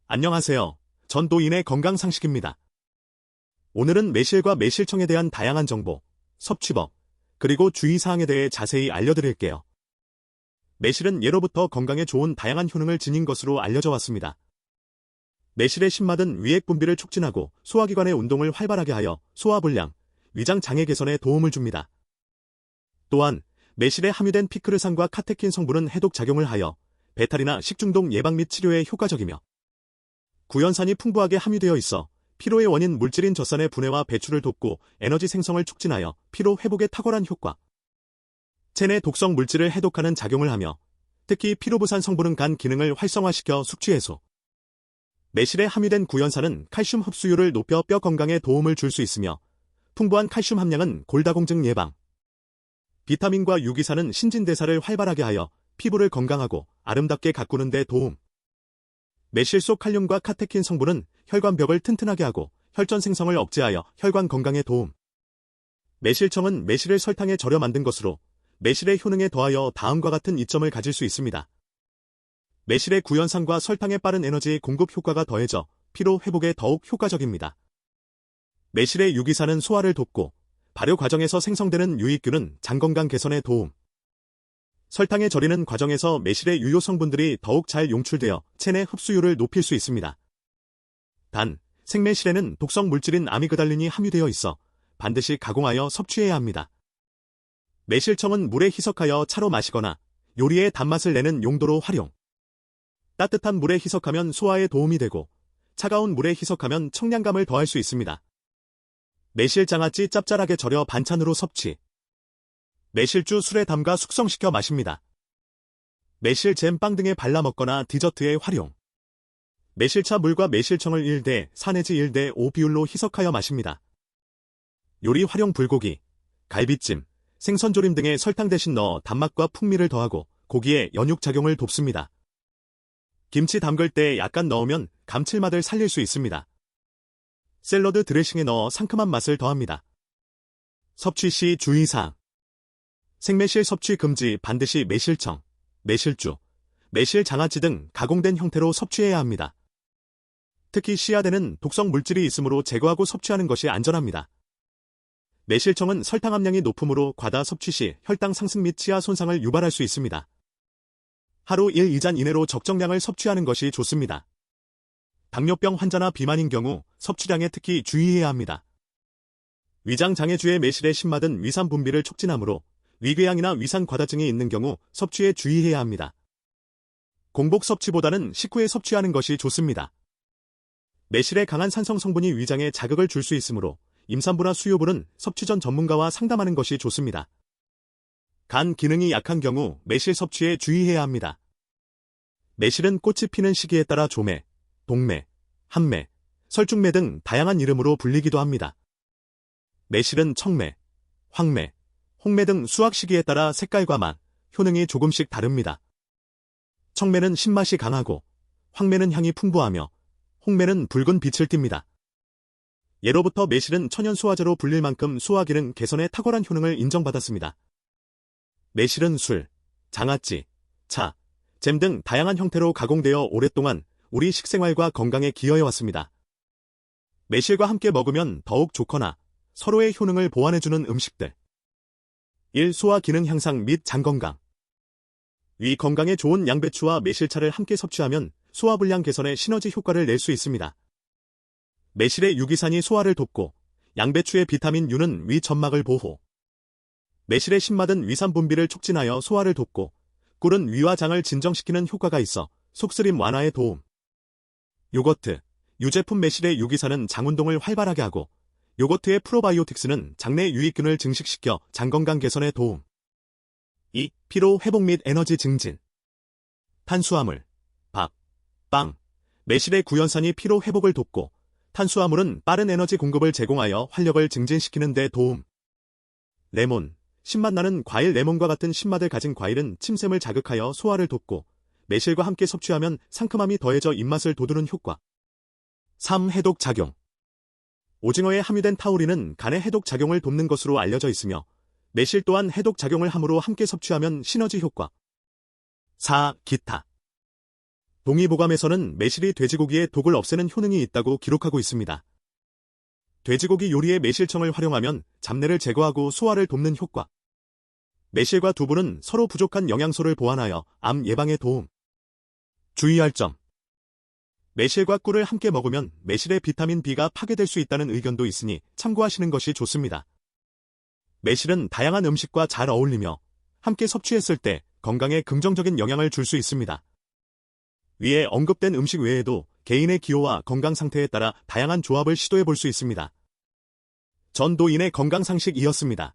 안녕하세요. 전도인의 건강상식입니다. 오늘은 매실과 매실청에 대한 다양한 정보, 섭취법, 그리고 주의사항에 대해 자세히 알려드릴게요. 매실은 예로부터 건강에 좋은 다양한 효능을 지닌 것으로 알려져 왔습니다. 매실의 신맛은 위액 분비를 촉진하고 소화기관의 운동을 활발하게 하여 소화불량, 위장 장애 개선에 도움을 줍니다. 또한 매실에 함유된 피크르산과 카테킨 성분은 해독 작용을 하여 배탈이나 식중독 예방 및 치료에 효과적이며 구연산이 풍부하게 함유되어 있어 피로의 원인 물질인 젖산의 분해와 배출을 돕고 에너지 생성을 촉진하여 피로 회복에 탁월한 효과, 체내 독성 물질을 해독하는 작용을 하며 특히 피로부산 성분은 간 기능을 활성화시켜 숙취 해소. 매실에 함유된 구연산은 칼슘 흡수율을 높여 뼈 건강에 도움을 줄 수 있으며 풍부한 칼슘 함량은 골다공증 예방, 비타민과 유기산은 신진대사를 활발하게 하여 피부를 건강하고 아름답게 가꾸는 데 도움. 매실 속 칼륨과 카테킨 성분은 혈관벽을 튼튼하게 하고 혈전 생성을 억제하여 혈관 건강에 도움. 매실청은 매실을 설탕에 절여 만든 것으로 매실의 효능에 더하여 다음과 같은 이점을 가질 수 있습니다. 매실의 구연산과 설탕의 빠른 에너지 공급 효과가 더해져 피로 회복에 더욱 효과적입니다. 매실의 유기산은 소화를 돕고 발효 과정에서 생성되는 유익균은 장 건강 개선에 도움. 설탕에 절이는 과정에서 매실의 유효 성분들이 더욱 잘 용출되어 체내 흡수율을 높일 수 있습니다. 단, 생매실에는 독성 물질인 아미그달린이 함유되어 있어 반드시 가공하여 섭취해야 합니다. 매실청은 물에 희석하여 차로 마시거나 요리에 단맛을 내는 용도로 활용. 따뜻한 물에 희석하면 소화에 도움이 되고 차가운 물에 희석하면 청량감을 더할 수 있습니다. 매실 장아찌 짭짤하게 절여 반찬으로 섭취. 매실주 술에 담가 숙성시켜 마십니다. 매실 잼 빵 등에 발라 먹거나 디저트에 활용. 매실차 물과 매실청을 1대 4 내지 1대 5 비율로 희석하여 마십니다. 요리 활용 불고기, 갈비찜, 생선조림 등에 설탕 대신 넣어 단맛과 풍미를 더하고 고기에 연육작용을 돕습니다. 김치 담글 때 약간 넣으면 감칠맛을 살릴 수 있습니다. 샐러드 드레싱에 넣어 상큼한 맛을 더합니다. 섭취 시 주의사항. 생매실 섭취 금지. 반드시 매실청, 매실주, 매실 장아찌 등 가공된 형태로 섭취해야 합니다. 특히 씨앗에는 독성 물질이 있으므로 제거하고 섭취하는 것이 안전합니다. 매실청은 설탕 함량이 높으므로 과다 섭취 시 혈당 상승 및 치아 손상을 유발할 수 있습니다. 하루 1-2잔 이내로 적정량을 섭취하는 것이 좋습니다. 당뇨병 환자나 비만인 경우 섭취량에 특히 주의해야 합니다. 위장 장애주의 매실의 신맛은 위산 분비를 촉진하므로 위궤양이나 위산 과다증이 있는 경우 섭취에 주의해야 합니다. 공복 섭취보다는 식후에 섭취하는 것이 좋습니다. 매실의 강한 산성 성분이 위장에 자극을 줄 수 있으므로 임산부나 수유부는 섭취 전 전문가와 상담하는 것이 좋습니다. 간 기능이 약한 경우 매실 섭취에 주의해야 합니다. 매실은 꽃이 피는 시기에 따라 조매, 동매, 한매, 설중매 등 다양한 이름으로 불리기도 합니다. 매실은 청매, 황매, 홍매 등 수확 시기에 따라 색깔과 맛, 효능이 조금씩 다릅니다. 청매는 신맛이 강하고 황매는 향이 풍부하며 홍매는 붉은 빛을 띱니다. 예로부터 매실은 천연 소화제로 불릴 만큼 소화기능 개선에 탁월한 효능을 인정받았습니다. 매실은 술, 장아찌, 차, 잼 등 다양한 형태로 가공되어 오랫동안 우리 식생활과 건강에 기여해왔습니다. 매실과 함께 먹으면 더욱 좋거나 서로의 효능을 보완해주는 음식들. 1. 소화 기능 향상 및 장 건강. 위 건강에 좋은 양배추와 매실차를 함께 섭취하면 소화불량 개선에 시너지 효과를 낼 수 있습니다. 매실의 유기산이 소화를 돕고 양배추의 비타민 U는 위 점막을 보호. 매실의 신맛은 위산 분비를 촉진하여 소화를 돕고 꿀은 위와 장을 진정시키는 효과가 있어 속쓰림 완화에 도움. 요거트, 유제품 매실의 유기산은 장 운동을 활발하게 하고 요거트의 프로바이오틱스는 장내 유익균을 증식시켜 장 건강 개선에 도움. 2. 피로 회복 및 에너지 증진. 탄수화물, 밥, 빵, 매실의 구연산이 피로 회복을 돕고 탄수화물은 빠른 에너지 공급을 제공하여 활력을 증진시키는 데 도움. 레몬, 신맛 나는 과일. 레몬과 같은 신맛을 가진 과일은 침샘을 자극하여 소화를 돕고 매실과 함께 섭취하면 상큼함이 더해져 입맛을 돋우는 효과. 3. 해독 작용. 오징어에 함유된 타우린은 간의 해독 작용을 돕는 것으로 알려져 있으며 매실 또한 해독 작용을 함으로 함께 섭취하면 시너지 효과. 4. 기타. 동의보감에서는 매실이 돼지고기의 독을 없애는 효능이 있다고 기록하고 있습니다. 돼지고기 요리에 매실청을 활용하면 잡내를 제거하고 소화를 돕는 효과. 매실과 두부는 서로 부족한 영양소를 보완하여 암 예방에 도움. 주의할 점. 매실과 꿀을 함께 먹으면 매실의 비타민 B가 파괴될 수 있다는 의견도 있으니 참고하시는 것이 좋습니다. 매실은 다양한 음식과 잘 어울리며 함께 섭취했을 때 건강에 긍정적인 영향을 줄 수 있습니다. 위에 언급된 음식 외에도 개인의 기호와 건강 상태에 따라 다양한 조합을 시도해 볼 수 있습니다. 전도인의 건강상식이었습니다.